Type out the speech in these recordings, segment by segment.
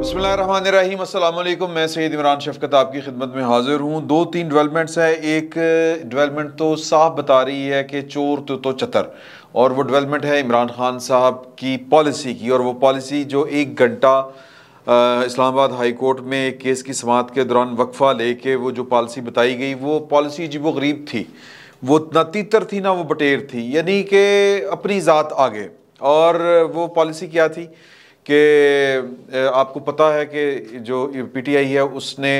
बिस्मिल्लाहिर्रहमानिर्रहीम, अस्सलाम वालेकुम। मैं सैयद इमरान शफकत आपकी खिदमत में हाजिर हूँ। दो तीन डेवलपमेंट्स है। एक डेवलपमेंट तो साफ बता रही है कि चोर तो चतर, और वो डेवलपमेंट है इमरान खान साहब की पॉलिसी की। और वो पॉलिसी जो 1 घंटा इस्लामाबाद हाई कोर्ट में एक केस की समाअत के दौरान वक्फा लेके वो जो पॉलिसी बताई गई, वो पॉलिसी अजीब व गरीब थी। वो ना तीतर थी ना वो बटेर थी, यानी कि अपनी ज़ात आगे। और वो पॉलिसी क्या थी कि आपको पता है कि जो पीटीआई है उसने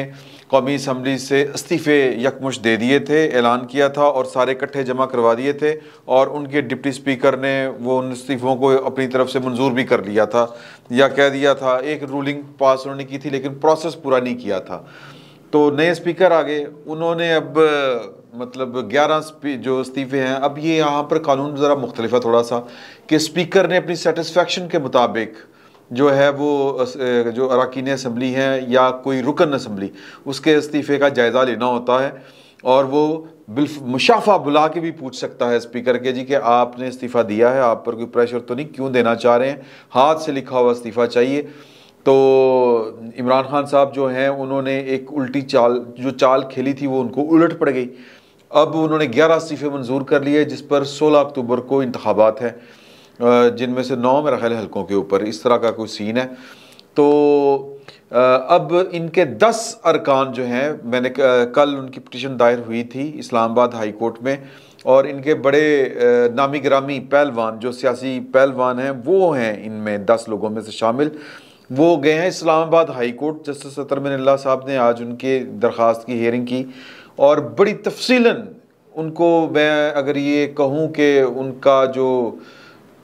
कौमी असम्बली से इस्तीफ़े यकमुश्त दे दिए थे, ऐलान किया था और सारे इकट्ठे जमा करवा दिए थे। और उनके डिप्टी स्पीकर ने वो उन इस्तीफ़ों को अपनी तरफ से मंजूर भी कर लिया था, या कह दिया था। एक रूलिंग पास उन्होंने की थी लेकिन प्रोसेस पूरा नहीं किया था। तो नए स्पीकर आ गए, उन्होंने अब मतलब 11 जो इस्तीफ़े हैं। अब ये यहाँ पर कानून ज़रा मुख्तलिफ है थोड़ा सा, कि स्पीकर ने अपनी सेटिस्फेक्शन के मुताबिक जो है वो जो अरकान असम्बली हैं या कोई रुकन असम्बली, उसके इस्तीफ़े का जायज़ा लेना होता है। और वो मुशाफा बुला के भी पूछ सकता है स्पीकर के, जी कि आपने इस्तीफ़ा दिया है, आप पर कोई प्रेशर तो नहीं, क्यों देना चाह रहे हैं, हाथ से लिखा हुआ इस्तीफ़ा चाहिए। तो इमरान खान साहब जो हैं उन्होंने एक उल्टी चाल खेली थी, वो उनको उलट पड़ गई। अब उन्होंने 11 इस्तीफ़े मंजूर कर लिए, जिस पर 16 अक्टूबर को इंतखाबात हैं, जिनमें से 9 मेरा ख्याल हल्कों के ऊपर इस तरह का कोई सीन है। तो अब इनके 10 अरकान जो हैं, मैंने कल उनकी पिटीशन दायर हुई थी इस्लामाबाद हाई कोर्ट में, और इनके बड़े नामी गिरामी पहलवान जो सियासी पहलवान हैं वो हैं इनमें 10 लोगों में से शामिल। वो गए हैं इस्लामाबाद हाई कोर्ट। जस्टिस अतर मिनल्ला साहब ने आज उनके दरख्वास्त की हियरिंग की, और बड़ी तफसीलन उनको, मैं अगर ये कहूँ कि उनका जो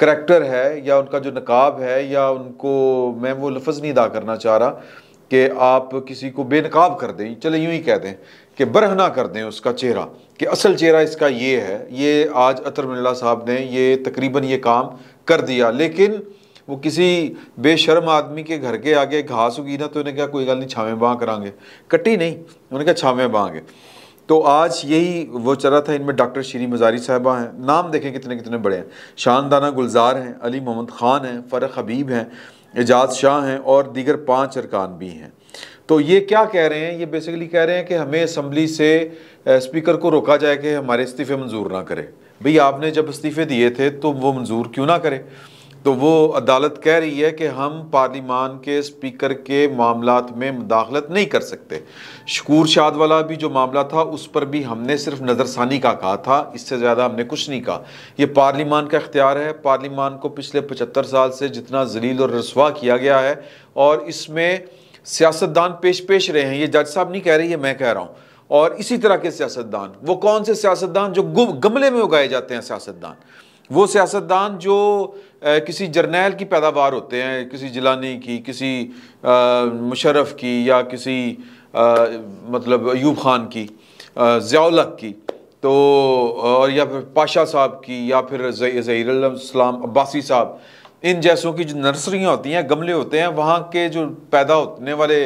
करैक्टर है या उनका जो नकाब है, या उनको मैं वो लफ्ज़ नहीं अदा करना चाह रहा कि आप किसी को बेनकाब कर दें, चले यूँ ही कह दें कि बरहना कर दें उसका चेहरा, कि असल चेहरा इसका ये है। ये आज अतर मिनल्ला साहब ने ये तकरीबन ये काम कर दिया। लेकिन वो किसी बेशर्म आदमी के घर के आगे घास उगी ना, तो उन्हें क्या कोई गल नहीं, छावें बाँ करांगे, कट्टी नहीं, उन्हें क्या छावें बाँगे। तो आज यही वो चला था। इनमें डॉक्टर शीरी मज़ारी साहबा हैं, नाम देखें कितने कितने बड़े हैं, शानदाना गुलजार हैं, अली मोहम्मद ख़ान हैं, फ़रक हबीब हैं, एजाज शाह हैं, और दीगर 5 अरकान भी हैं। तो ये क्या कह रहे हैं, ये बेसिकली कह रहे हैं कि हमें असम्बली से स्पीकर को रोका जाए कि हमारे इस्तीफ़े मंजूर ना करे। भाई आपने जब इस्तीफ़े दिए थे तो वो मंजूर क्यों ना करे। तो वो अदालत कह रही है कि हम पार्लिमान के स्पीकर के मामलात में मुदाखलत नहीं कर सकते। शकूर शाद वाला भी जो मामला था उस पर भी हमने सिर्फ नज़रसानी का कहा था, इससे ज़्यादा हमने कुछ नहीं कहा। ये पार्लिमान का इख्तियार है। पार्लिमान को पिछले 75 साल से जितना जलील और रसवा किया गया है, और इसमें सियासतदान पेश पेश रहे हैं, ये जज साहब नहीं कह रही है, मैं कह रहा हूँ। और इसी तरह के सियासतदान, वो कौन से सियासतदान जो गमले में उगाए जाते हैं सियासतदान, वो सियासतदान जो किसी जर्नैल की पैदावार होते हैं, किसी जिलानी की, किसी मुशर्रफ की, या किसी मतलब अयूब खान की, ज़ियाउल-हक की, तो और या फिर पाशा साहब की, या फिर ज़हीरुल-इस्लाम अब्बासी साहब, इन जैसों की जो नर्सरियाँ होती हैं, गमले होते हैं, वहाँ के जो पैदा होने वाले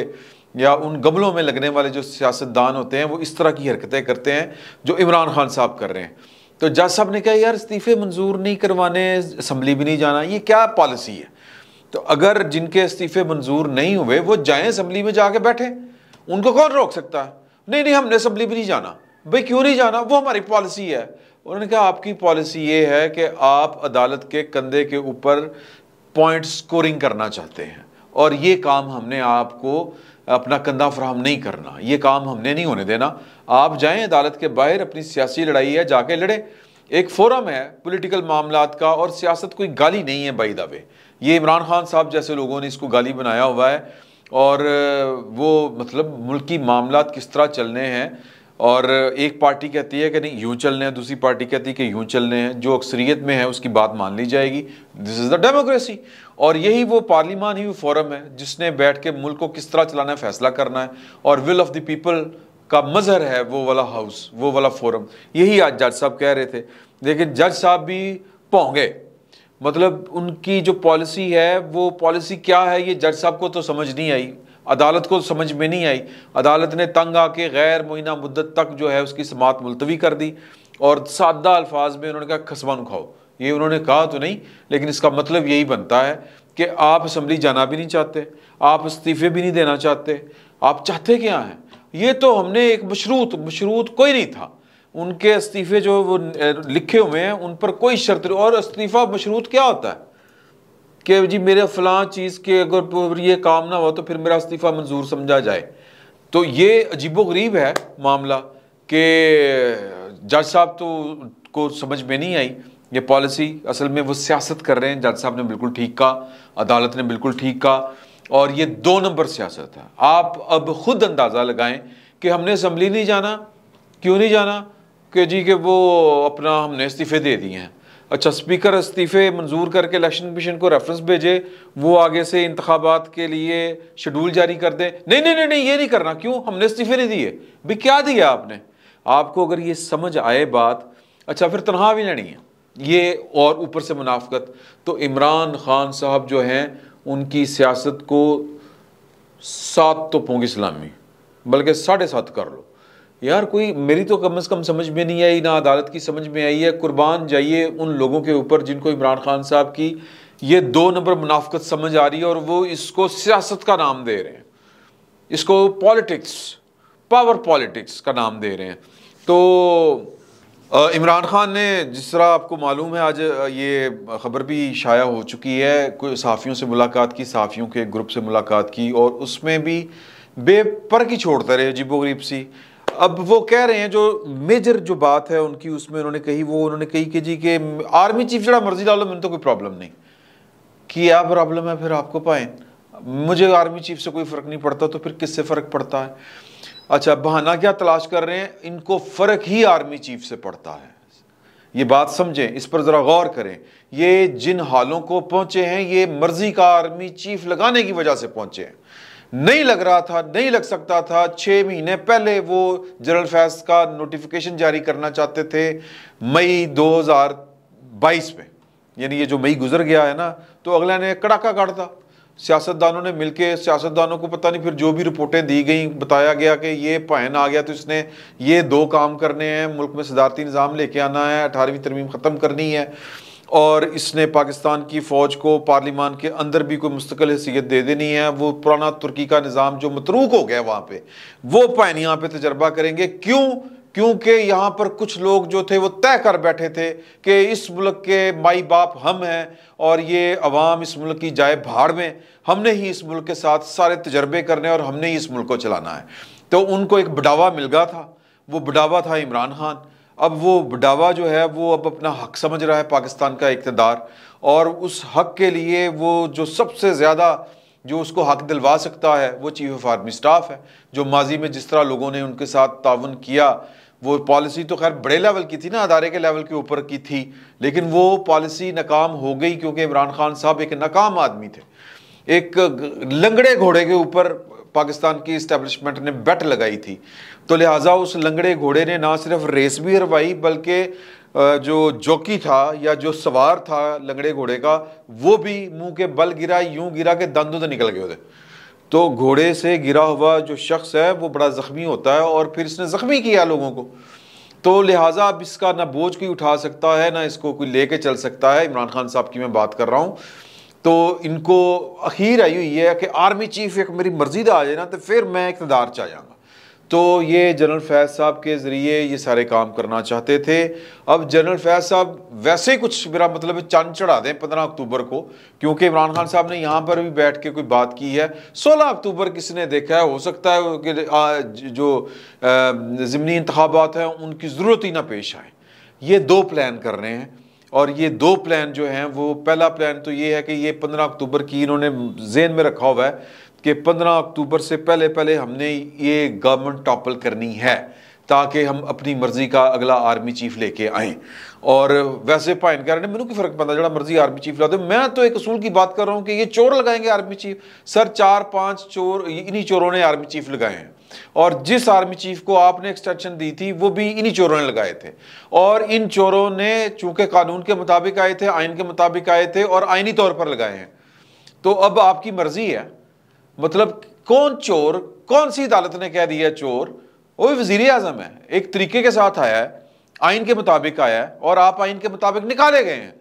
या उन गमलों में लगने वाले जो सियासतदान होते हैं, वो इस तरह की हरकतें करते हैं जो इमरान खान साहब कर रहे हैं। तो जज साहब ने कहा यार इस्तीफ़े मंजूर नहीं करवाने, असम्बली भी नहीं जाना, ये क्या पॉलिसी है। तो अगर जिनके इस्तीफ़े मंजूर नहीं हुए वो जाएं असम्बली में जाके बैठे, उनको कौन रोक सकता है। नहीं नहीं, हमने असम्बली भी नहीं जाना। भाई क्यों नहीं जाना, वो हमारी पॉलिसी है। उन्होंने कहा आपकी पॉलिसी ये है कि आप अदालत के कंधे के ऊपर पॉइंट स्कोरिंग करना चाहते हैं, और ये काम हमने आपको अपना कंधा फराहम नहीं करना, ये काम हमने नहीं होने देना। आप जाएं अदालत के बाहर, अपनी सियासी लड़ाई है जाके लड़े, एक फोरम है पॉलिटिकल मामलात का, और सियासत कोई गाली नहीं है बाय द वे। ये इमरान खान साहब जैसे लोगों ने इसको गाली बनाया हुआ है, और वो मतलब मुल्की मामलात किस तरह चलने हैं, और एक पार्टी कहती है कि नहीं यूँ चलने हैं, दूसरी पार्टी कहती है कि यूँ चलने हैं, जो अक्सरियत में है उसकी बात मान ली जाएगी। This is the democracy. और यही वो पार्लियामान ही वो फोरम है जिसने बैठ के मुल्क को किस तरह चलाना है फैसला करना है, और विल ऑफ द पीपल का मजहर है वो वाला हाउस, वो वाला फोरम। यही आज जज साहब कह रहे थे। लेकिन जज साहब भी पौंगे, मतलब उनकी जो पॉलिसी है वो पॉलिसी क्या है ये जज साहब को तो समझ नहीं आई, अदालत को समझ में नहीं आई। अदालत ने तंग आके गैर मुइना मुद्दत तक जो है उसकी समाअत मुलतवी कर दी, और सादा अल्फाज में उन्होंने कहा खसमान खाओ, ये उन्होंने कहा तो नहीं, लेकिन इसका मतलब यही बनता है कि आप असम्बली जाना भी नहीं चाहते, आप इस्तीफे भी नहीं देना चाहते, आप चाहते क्या हैं? ये तो हमने एक मशरूत कोई नहीं था, उनके इस्तीफे जो वो लिखे हुए हैं उन पर कोई शर्त नहीं। और इस्तीफा मशरूत क्या होता है कि जी मेरे फलां चीज़ के अगर ये काम ना हो तो फिर मेरा इस्तीफा मंजूर समझा जाए। तो ये अजीबोगरीब है मामला कि जज साहब तो को समझ में नहीं आई ये पॉलिसी। असल में वो सियासत कर रहे हैं। जज साहब ने बिल्कुल ठीक कहा, अदालत ने बिल्कुल ठीक कहा, और ये 2 नंबर सियासत है। आप अब खुद अंदाज़ा लगाएं कि हमने असम्बली नहीं जाना, क्यों नहीं जाना? कि जी कि वो अपना हमने इस्तीफ़े दे दिए हैं। अच्छा, स्पीकर इस्तीफ़े मंजूर करके इलेक्शन कमीशन को रेफरेंस भेजे, वो आगे से इंतखाबात के लिए शेड्यूल जारी कर दे। नहीं नहीं नहीं नहीं, ये नहीं करना। क्यों? हमने इस्तीफ़े नहीं दिए। भी क्या दिया आपने? आपको अगर ये समझ आए बात, अच्छा फिर तनख्वाह भी लेनी है ये, और ऊपर से मुनाफकत। तो इमरान खान साहब जो हैं उनकी सियासत को 7 तोपों की सलामी, बल्कि 7.5 कर लो यार। कोई मेरी तो कम से कम समझ में नहीं आई, ना अदालत की समझ में आई है। कुर्बान जाइए उन लोगों के ऊपर जिनको इमरान खान साहब की ये 2 नंबर मुनाफकत समझ आ रही है और वो इसको सियासत का नाम दे रहे हैं, इसको पॉलिटिक्स, पावर पॉलिटिक्स का नाम दे रहे हैं। तो इमरान खान ने, जिस तरह आपको मालूम है, आज ये ख़बर भी शाया हो चुकी है, कोई सहाफ़ियों से मुलाकात की, सहाफ़ियों के ग्रुप से मुलाकात की, और उसमें भी बेपर की छोड़ते रहे, अजीबोगरीब सी। अब वो कह रहे हैं जो मेजर जो बात है उनकी, उसमें उन्होंने कही कि जी के आर्मी चीफ जरा मर्जी डालो, मैंने तो कोई प्रॉब्लम नहीं। क्या प्रॉब्लम है फिर आपको? पाए मुझे आर्मी चीफ से कोई फ़र्क नहीं पड़ता, तो फिर किससे फ़र्क पड़ता है? अच्छा, बहाना क्या तलाश कर रहे हैं? इनको फ़र्क ही आर्मी चीफ से पड़ता है। ये बात समझें, इस पर ज़रा गौर करें। ये जिन हालों को पहुंचे हैं, ये मर्जी का आर्मी चीफ लगाने की वजह से पहुंचे हैं। नहीं लग रहा था, नहीं लग सकता था। 6 महीने पहले वो जनरल फैज़ का नोटिफिकेशन जारी करना चाहते थे, मई 2022 में, यानी ये जो मई गुजर गया है ना, तो अगला ने कड़ाका काटा। सियासतदानों ने मिलके, सियासतदानों को पता नहीं फिर जो भी रिपोर्टें दी गई, बताया गया कि ये पायन आ गया तो इसने ये 2 काम करने हैं, मुल्क में सदारती निज़ाम लेके आना है, 18वीं तरमीम ख़त्म करनी है, और इसने पाकिस्तान की फ़ौज को पार्लिमान के अंदर भी कोई मुस्तकिल हैसियत दे देनी है। वो पुराना तुर्की का निज़ाम जो मतरूक हो गया वहाँ पे, वो पायन यहाँ पे तजर्बा करेंगे। क्यों? क्योंकि यहाँ पर कुछ लोग जो थे वो तय कर बैठे थे कि इस मुल्क के माई बाप हम हैं और ये अवाम इस मुल्क की जाए भाड़ में, हमने ही इस मुल्क के साथ सारे तजर्बे करने और हमने ही इस मुल्क को चलाना है। तो उनको एक बढ़ावा मिल गया था, वो बढ़ावा था इमरान खान। अब वो बढ़ावा जो है वो अब अपना हक समझ रहा है पाकिस्तान का इक़्तिदार, और उस हक के लिए वो जो सबसे ज़्यादा जो उसको हक दिलवा सकता है वो चीफ ऑफ आर्मी स्टाफ है, जो माजी में जिस तरह लोगों ने उनके साथ ताउन किया। वो पॉलिसी तो खैर बड़े लेवल की थी ना, अदारे के लेवल के ऊपर की थी, लेकिन वो पॉलिसी नाकाम हो गई क्योंकि इमरान खान साहब एक नाकाम आदमी थे। एक लंगड़े घोड़े के ऊपर पाकिस्तान की इस्टेब्लिशमेंट ने बेट लगाई थी, तो लिहाजा उस लंगड़े घोड़े ने ना सिर्फ रेस भी हरवाई, बल्कि जो जॉकी था या जो सवार था लंगड़े घोड़े का, वो भी मुंह के बल गिरा, यूं गिरा कि दंद उधर निकल गए थे। तो घोड़े से गिरा हुआ जो शख्स है वो बड़ा ज़ख्मी होता है, और फिर इसने ज़ख्मी किया लोगों को। तो लिहाजा अब इसका ना बोझ कोई उठा सकता है, ना इसको कोई लेके चल सकता है। इमरान खान साहब की मैं बात कर रहा हूँ। तो इनको अखीर आई हुई है कि आर्मी चीफ एक मेरी मर्जी आ जाए ना, तो फिर मैं इक़्तिदार च आ जाऊँगा। तो ये जनरल फैज़ साहब के ज़रिए ये सारे काम करना चाहते थे। अब जनरल फैज़ साहब वैसे ही कुछ, मेरा मतलब है, चांद चढ़ा दें 15 अक्टूबर को, क्योंकि इमरान खान साहब ने यहाँ पर भी बैठ के कोई बात की है। 16 अक्टूबर किसने देखा है? हो सकता है कि जो ज़िमनी इंतखाबात हैं उनकी ज़रूरत ही ना पेश आए। ये 2 प्लान कर रहे हैं, और ये 2 प्लान जो हैं वो, पहला प्लान तो ये है कि ये 15 अक्टूबर की इन्होंने ज़हन में रखा हुआ है कि 15 अक्टूबर से पहले पहले हमने ये गवर्नमेंट टॉपल करनी है, ताकि हम अपनी मर्जी का अगला आर्मी चीफ लेके आएँ। और वैसे भाइन कह रहे हैं मैनू की फ़र्क पड़ता, जरा मर्जी आर्मी चीफ ला दो। मैं तो एक असूल की बात कर रहा हूँ कि ये चोर लगाएंगे आर्मी चीफ। सर 4-5 चोर इन्हीं चोरों ने आर्मी चीफ लगाए हैं, और जिस आर्मी चीफ को आपने एक्सटेंशन दी थी वो भी इन्हीं चोरों ने लगाए थे। और इन चोरों ने चूंकि कानून के मुताबिक आए थे, आइन के मुताबिक आए थे, और आइनी तौर पर लगाए हैं। तो अब आपकी मर्जी है, मतलब कौन चोर, कौन सी अदालत ने कह दिया चोर? वो भी वजीर आजम है, एक तरीके के साथ आया है, आइन के मुताबिक आया है, और आप आइन के मुताबिक निकाले गए हैं।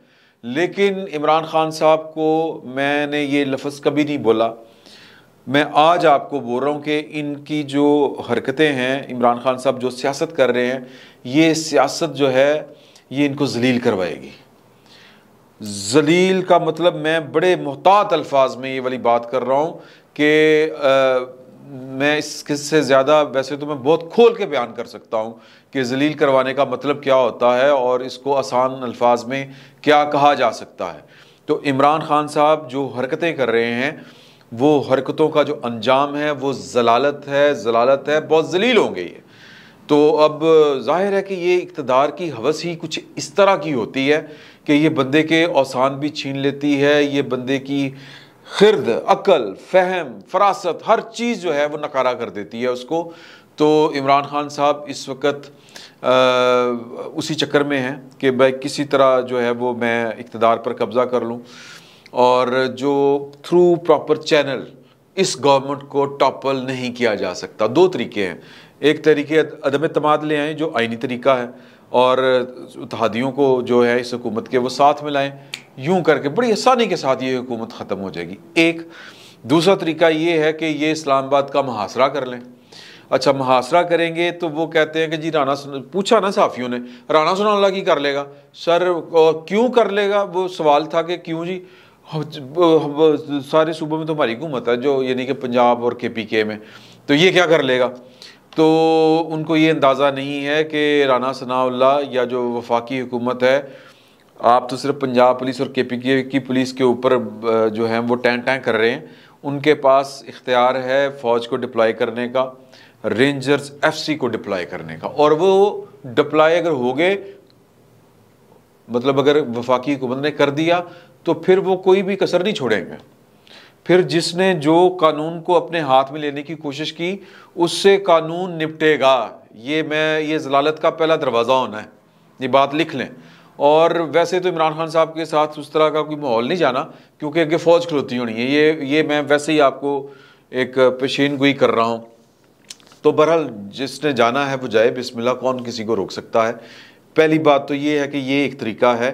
लेकिन इमरान खान साहब को मैंने ये लफ्ज़ कभी नहीं बोला। मैं आज आपको बोल रहा हूँ कि इनकी जो हरकतें हैं, इमरान खान साहब जो सियासत कर रहे हैं, ये सियासत जो है ये इनको जलील करवाएगी। जलील का मतलब मैं बड़े मोहतात अल्फाज में ये वाली बात कर रहा हूँ कि मैं इससे ज़्यादा वैसे तो मैं बहुत खोल के बयान कर सकता हूँ कि जलील करवाने का मतलब क्या होता है और इसको आसान अल्फाज में क्या कहा जा सकता है। तो इमरान खान साहब जो हरकतें कर रहे हैं, वो हरकतों का जो अंजाम है वो जलालत है, बहुत जलील होंगे ये। तो अब जाहिर है कि ये इक़्तिदार की हवस ही कुछ इस तरह की होती है कि ये बंदे के औसान भी छीन लेती है, ये बंदे की खिर्द, अकल, फहम, फरासत, हर चीज़ जो है वो नकारा कर देती है उसको। तो इमरान खान साहब इस वक्त उसी चक्कर में हैं कि भाई किसी तरह जो है वो मैं इक़्तिदार पर कब्ज़ा कर लूँ और जो थ्रू प्रॉपर चैनल इस गवर्नमेंट को टॉपल नहीं किया जा सकता। दो तरीके हैं, एक तरीके अदम एतमाद ले आएँ जो आइनी तरीका है, और इत्तेहादियों को जो है इस हुकूमत के वो साथ में लाएँ, यूँ करके बड़ी आसानी के साथ ये हुकूमत ख़त्म हो जाएगी। एक दूसरा तरीका ये है कि ये इस्लामाबाद का मुहासरा कर लें। अच्छा, मुहासरा करेंगे तो वो कहते हैं कि जी राना, पूछा ना साफ़ियों ने, राना सनाउल्लाह की कर लेगा सर, क्यों कर लेगा? वो सवाल था कि क्यों जी, सारे सूबों में तो हमारी हुकूमत है, जो यानी कि पंजाब और KPK में, तो ये क्या कर लेगा? तो उनको ये अंदाज़ा नहीं है कि राना सनाउल्लाह या जो वफाकी हुकूमत है, आप तो सिर्फ पंजाब पुलिस और KPK की पुलिस के ऊपर जो है वो टैं टैं कर रहे हैं। उनके पास इख्तियार है फ़ौज को डिप्लॉय करने का, रेंजर्स FC को डिप्लॉय करने का, और वो डिप्लॉय अगर हो गए, मतलब अगर वफाकी हुकूमत ने कर दिया तो फिर वो कोई भी कसर नहीं छोड़ेंगे। फिर जिसने जो कानून को अपने हाथ में लेने की कोशिश की उससे कानून निपटेगा। ये जलालत का पहला दरवाज़ा होना है, ये बात लिख लें। और वैसे तो इमरान खान साहब के साथ उस तरह का कोई माहौल नहीं जाना, क्योंकि आगे फ़ौज खलोती होनी है। ये मैं वैसे ही आपको एक पेशीन गोई कर रहा हूँ। तो बहरहाल जिसने जाना है वो जाए, बिस्मिल्लाह, कौन किसी को रोक सकता है। पहली बात तो ये है कि ये एक तरीका है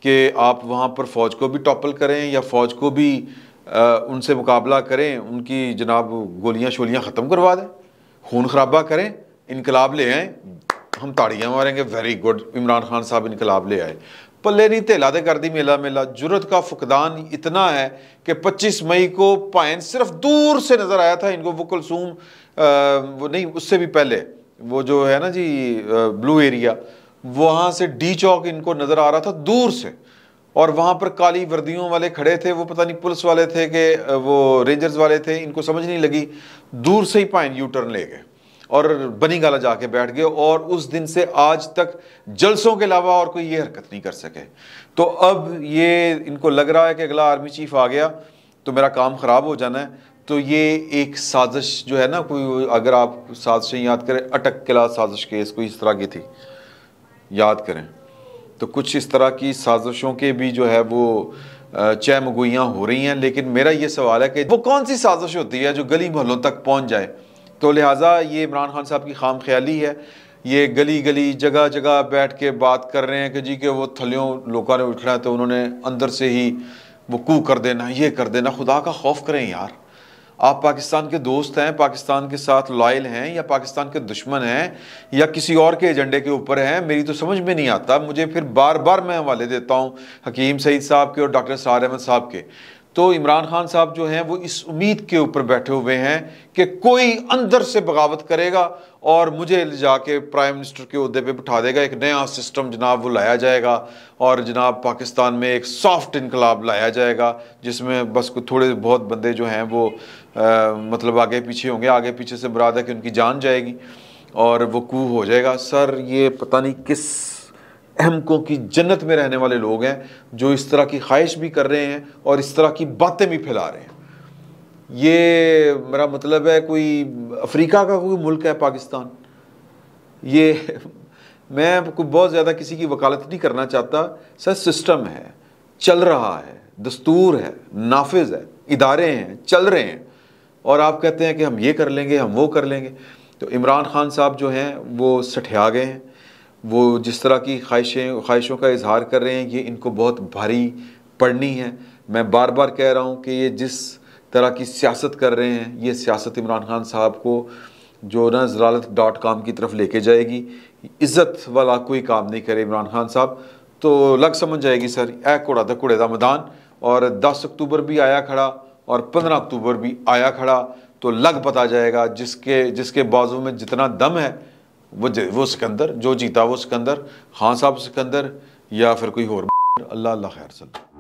कि आप वहाँ पर फ़ौज को भी टॉपल करें या फ़ौज को भी उनसे मुकाबला करें, उनकी जनाब गोलियाँ शोलियाँ ख़त्म करवा दें, खून खराबा करें, इनकलाब ले आएँ, हम ताड़ियाँ मारेंगे, वेरी गुड, इमरान खान साहब इनकलाब ले आए। पल्ले नहीं तेला दे कर दी मेला मेला। जुर्रत का फुकदान इतना है कि 25 मई को पायन सिर्फ दूर से नज़र आया था इनको, वो कुलसूम वो नहीं, उससे भी पहले वो जो है ना जी ब्लू एरिया, वहाँ से D चौक इनको नज़र आ रहा था दूर से, और वहाँ पर काली वर्दियों वाले खड़े थे, वो पता नहीं पुलिस वाले थे कि वो रेंजर्स वाले थे, इनको समझ नहीं लगी, दूर से ही पाइन यू टर्न ले गए और बनी गाला जाके बैठ गए। और उस दिन से आज तक जलसों के अलावा और कोई ये हरकत नहीं कर सके। तो अब ये इनको लग रहा है कि अगला आर्मी चीफ आ गया तो मेरा काम ख़राब हो जाना है। तो ये एक साजिश जो है ना, कोई अगर आप साजिशें याद करें, अटक किला साजिश केस कोई इस तरह की थी, याद करें तो कुछ इस तरह की साजिशों के भी जो है वो चहमगोइयाँ हो रही हैं। लेकिन मेरा ये सवाल है कि वो कौन सी साजिश होती है जो गली मोहल्लों तक पहुँच जाए? तो लिहाजा ये इमरान खान साहब की खाम ख्याली है। ये गली गली जगह जगह बैठ के बात कर रहे हैं कि जी के वो थलियों लोगों ने उठना है तो उन्होंने अंदर से ही वो कू कर देना, ये कर देना। खुदा का खौफ करें यार, आप पाकिस्तान के दोस्त हैं, पाकिस्तान के साथ लॉयल हैं, या पाकिस्तान के दुश्मन हैं, या किसी और के एजेंडे के ऊपर हैं? मेरी तो समझ में नहीं आता। मुझे फिर बार बार मैं हवाले देता हूँ हकीम सईद साहब के और डॉक्टर सरार अहमद साहब के। तो इमरान खान साहब जो हैं वो इस उम्मीद के ऊपर बैठे हुए हैं कि कोई अंदर से बगावत करेगा और मुझे जाके प्राइम मिनिस्टर के ओहदे पे बिठा देगा, एक नया सिस्टम जनाब वो लाया जाएगा और जनाब पाकिस्तान में एक सॉफ्ट इनकलाब लाया जाएगा जिसमें बस थोड़े बहुत बंदे जो हैं वो मतलब आगे पीछे होंगे। आगे पीछे से मुराद है कि उनकी जान जाएगी और वो कू हो जाएगा। सर ये पता नहीं किस अहमकों की जन्नत में रहने वाले लोग हैं जो इस तरह की ख्वाहिश भी कर रहे हैं और इस तरह की बातें भी फैला रहे हैं। ये मेरा मतलब है कोई अफ्रीका का कोई मुल्क है पाकिस्तान? ये मैं कोई बहुत ज़्यादा किसी की वकालत नहीं करना चाहता। सर सिस्टम है, चल रहा है, दस्तूर है, नाफिज है, इदारे हैं, चल रहे हैं, और आप कहते हैं कि हम ये कर लेंगे, हम वो कर लेंगे। तो इमरान खान साहब जो हैं वो सठिया गए हैं। वो जिस तरह की ख्वाहिशों का इजहार कर रहे हैं ये इनको बहुत भारी पड़नी है। मैं बार बार कह रहा हूँ कि ये जिस तरह की सियासत कर रहे हैं ये सियासत इमरान खान साहब को जो ना ज़लालत.com की तरफ लेके जाएगी। इज़्ज़त वाला कोई काम नहीं करे इमरान खान साहब तो लग समझ जाएगी सर ए कूड़ा दा कूड़े दा मैदान। और 10 अक्टूबर भी आया खड़ा और 15 अक्टूबर भी आया खड़ा तो लग पता जाएगा जिसके बाजू में जितना दम है वो सिकंदर, जो जीता वो सिकंदर, खान साहब सिकंदर या फिर कोई और। अल्लाह अल्लाह खैर।